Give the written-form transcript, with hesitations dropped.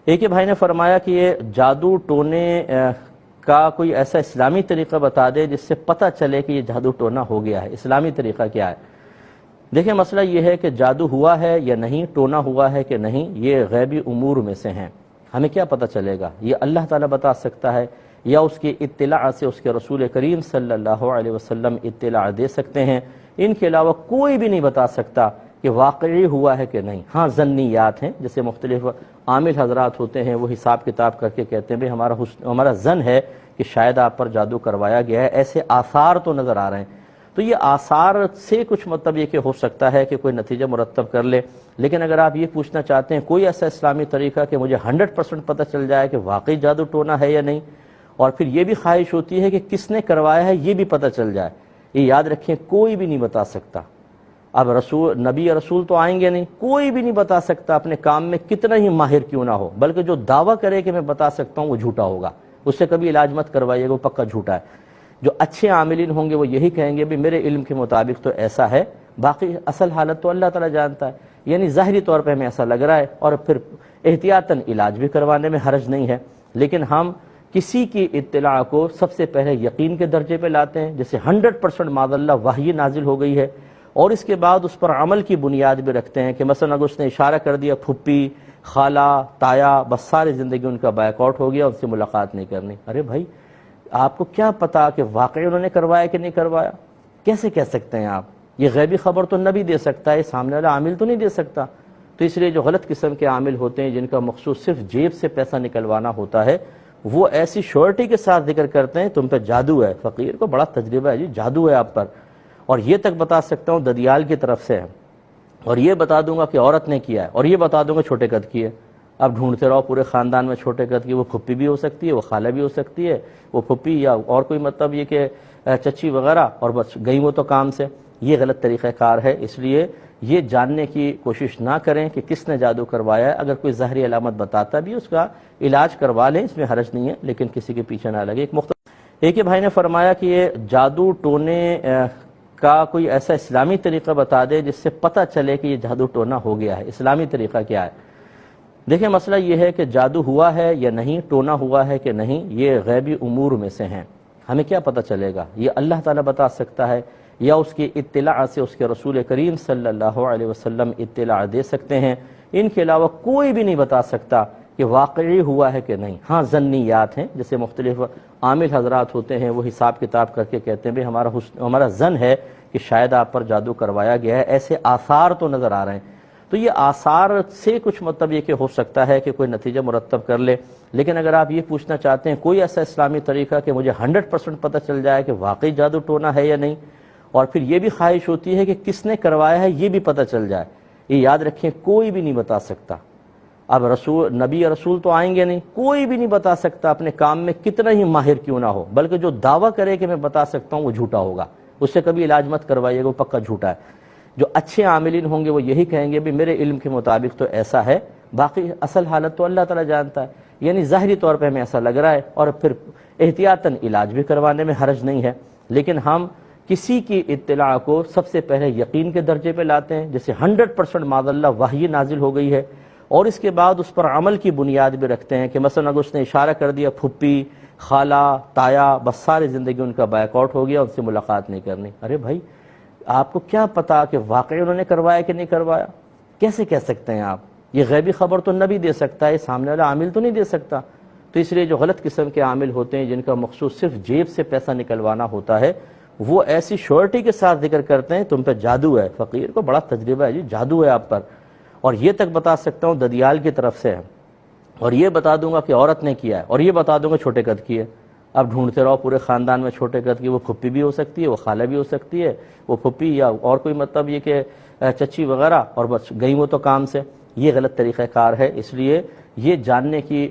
ایک ہی بھائی نے فرمایا کہ یہ جادو ٹونے کا کوئی ایسا اسلامی طریقہ بتا دے جس سے پتہ چلے کہ یہ جادو ٹونا ہو گیا ہے۔ اسلامی طریقہ کیا ہے؟ دیکھیں، مسئلہ یہ ہے کہ جادو ہوا ہے یا نہیں، ٹونا ہوا ہے کہ نہیں، یہ غیبی امور میں سے ہیں۔ ہمیں کیا پتہ چلے گا؟ یہ اللہ تعالیٰ بتا سکتا ہے، یا اس کی اطلاع سے اس کے رسول کریم صلی اللہ علیہ وسلم اطلاع دے سکتے ہیں۔ ان کے علاوہ کوئی بھی نہیں بتا سکتا کہ واقعی ہوا ہے کہ نہیں۔ ہاں، ظنیات ہیں، جیسے مختلف عامل حضرات ہوتے ہیں، وہ حساب کتاب کر کے کہتے ہیں بھئی ہمارا ظن ہے کہ شاید آپ پر جادو کروایا گیا ہے، ایسے آثار تو نظر آ رہے ہیں۔ تو یہ آثار سے کچھ مطلب یہ کہ ہو سکتا ہے کہ کوئی نتیجہ مرتب کر لے، لیکن اگر آپ یہ پوچھنا چاہتے ہیں کوئی ایسا اسلامی طریقہ کہ مجھے 100% پتہ چل جائے کہ واقعی جادو ٹونا ہے یا نہیں، اور پھر یہ بھی خواہش ہوتی ہے کہ کس نے کروایا ہے یہ بھی پتہ چل جائے، یہ یاد رکھیں کوئی بھی نہیں بتا سکتا۔ اب نبی یا رسول تو آئیں گے نہیں، کوئی بھی نہیں بتا سکتا، اپنے کام میں کتنا ہی ماہر کیوں نہ ہو، بلکہ جو دعویٰ کرے کہ میں بتا سکتا ہوں وہ جھوٹا ہوگا، اس سے کبھی علاج مت کروائیے گا، وہ پکا جھوٹا ہے۔ جو اچھے عاملین ہوں گے وہ یہی کہیں گے بھی میرے علم کے مطابق تو ایسا ہے، باقی اصل حالت تو اللہ تعالیٰ جانتا ہے، یعنی ظاہری طور پہ ہمیں ایسا لگ رہا ہے، اور پھر احتیاطاً علاج بھی کروانے میں حرج نہیں ہے۔ لیکن ہم کسی کی اطلاع کو سب سے پہلے یقین کے درجے پہ لاتے ہیں، جیسے 100% معاذ اللہ وحی نازل ہو گئی ہے، اور اس کے بعد اس پر عمل کی بنیاد بھی رکھتے ہیں کہ مثلا اگر اس نے اشارہ کر دیا پھپھی، خالہ، تایا، بس ساری زندگی ان کا بیک آؤٹ ہو گیا، ان سے ملاقات نہیں کرنی۔ ارے بھائی، آپ کو کیا پتا کہ واقعی انہوں نے کروایا کہ نہیں کروایا؟ کیسے کہہ سکتے ہیں آپ؟ یہ غیبی خبر تو نبی دے سکتا ہے، سامنے والا عامل تو نہیں دے سکتا۔ تو اس لیے جو غلط قسم کے عامل ہوتے ہیں، جن کا مقصود صرف جیب سے پیسہ نکلوانا ہوتا ہے، وہ ایسی شیورٹی کے ساتھ ذکر کرتے ہیں تم پہ جادو ہے۔ فقیر کو بڑا تجربہ ہے جی، جادو ہے آپ پر، اور یہ تک بتا سکتا ہوں ددیال کی طرف سے ہے، اور یہ بتا دوں گا کہ عورت نے کیا ہے، اور یہ بتا دوں گا چھوٹے قد کی ہے۔ اب ڈھونڈتے رہو پورے خاندان میں چھوٹے قد کی، وہ پھپھی بھی ہو سکتی ہے، وہ خالہ بھی ہو سکتی ہے، وہ پھپھی یا اور کوئی مطلب یہ کہ چچی وغیرہ، اور بس گئی وہ تو کام سے۔ یہ غلط طریقہ کار ہے، اس لیے یہ جاننے کی کوشش نہ کریں کہ کس نے جادو کروایا ہے۔ اگر کوئی ظاہری علامت بتاتا بھی اس کا علاج کروا لیں، اس میں حرج نہیں ہے، لیکن کسی کے پیچھے نہ لگے۔ ایک ہی بھائی نے فرمایا کہ یہ جادو ٹونے کا کوئی ایسا اسلامی طریقہ بتا دے جس سے پتہ چلے کہ یہ جادو ٹونا ہو گیا ہے۔ اسلامی طریقہ کیا ہے؟ دیکھیں، مسئلہ یہ ہے کہ جادو ہوا ہے یا نہیں، ٹونا ہوا ہے کہ نہیں، یہ غیبی امور میں سے ہیں۔ ہمیں کیا پتہ چلے گا؟ یہ اللہ تعالیٰ بتا سکتا ہے، یا اس کی اطلاع سے اس کے رسول کریم صلی اللہ علیہ وسلم اطلاع دے سکتے ہیں۔ ان کے علاوہ کوئی بھی نہیں بتا سکتا کہ واقعی ہوا ہے کہ نہیں۔ ہاں، ظنیات ہیں، جیسے مختلف عامل حضرات ہوتے ہیں، وہ حساب کتاب کر کے کہتے ہیں بھئی ہمارا ظن ہے کہ شاید آپ پر جادو کروایا گیا ہے، ایسے آثار تو نظر آ رہے ہیں۔ تو یہ آثار سے کچھ مطلب یہ کہ ہو سکتا ہے کہ کوئی نتیجہ مرتب کر لے، لیکن اگر آپ یہ پوچھنا چاہتے ہیں کوئی ایسا اسلامی طریقہ کہ مجھے 100% پتہ چل جائے کہ واقعی جادو ٹونا ہے یا نہیں، اور پھر یہ بھی خواہش ہوتی ہے کہ کس نے کروایا ہے یہ بھی پتہ چل جائے، یہ یاد رکھیں کوئی بھی نہیں بتا سکتا۔ اب نبی یا رسول تو آئیں گے نہیں، کوئی بھی نہیں بتا سکتا، اپنے کام میں کتنا ہی ماہر کیوں نہ ہو، بلکہ جو دعویٰ کرے کہ میں بتا سکتا ہوں وہ جھوٹا ہوگا، اس سے کبھی علاج مت کروائیے گا، وہ پکا جھوٹا ہے۔ جو اچھے عاملین ہوں گے وہ یہی کہیں گے بھی میرے علم کے مطابق تو ایسا ہے، باقی اصل حالت تو اللہ تعالیٰ جانتا ہے، یعنی ظاہری طور پہ ہمیں ایسا لگ رہا ہے، اور پھر احتیاطاً علاج بھی کروانے میں حرج نہیں ہے۔ لیکن ہم کسی کی اطلاع کو سب سے پہلے یقین کے درجے پہ لاتے ہیں، جیسے 100% معاذ اللہ وحی نازل ہو گئی ہے، اور اس کے بعد اس پر عمل کی بنیاد بھی رکھتے ہیں کہ مثلا اگر اس نے اشارہ کر دیا پھپھی، خالہ، تایا، بس ساری زندگی ان کا بیک آؤٹ ہو گیا، ان سے ملاقات نہیں کرنی۔ ارے بھائی، آپ کو کیا پتا کہ واقعی انہوں نے کروایا کہ نہیں کروایا؟ کیسے کہہ سکتے ہیں آپ؟ یہ غیبی خبر تو نبی دے سکتا ہے، سامنے والا عامل تو نہیں دے سکتا۔ تو اس لیے جو غلط قسم کے عامل ہوتے ہیں، جن کا مقصود صرف جیب سے پیسہ نکلوانا ہوتا ہے، وہ ایسی شیورٹی کے ساتھ ذکر کرتے ہیں تم پہ جادو ہے۔ فقیر کو بڑا تجربہ ہے جی، جادو ہے آپ پر، اور یہ تک بتا سکتا ہوں ددیال کی طرف سے ہے، اور یہ بتا دوں گا کہ عورت نے کیا ہے، اور یہ بتا دوں گا چھوٹے قد کی ہے۔ اب ڈھونڈتے رہو پورے خاندان میں چھوٹے قد کی، وہ پھپھی بھی ہو سکتی ہے، وہ خالہ بھی ہو سکتی ہے، وہ پھپھی یا اور کوئی مطلب یہ کہ چچی وغیرہ، اور بس گئی وہ تو کام سے۔ یہ غلط طریقہ کار ہے، اس لیے یہ جاننے کی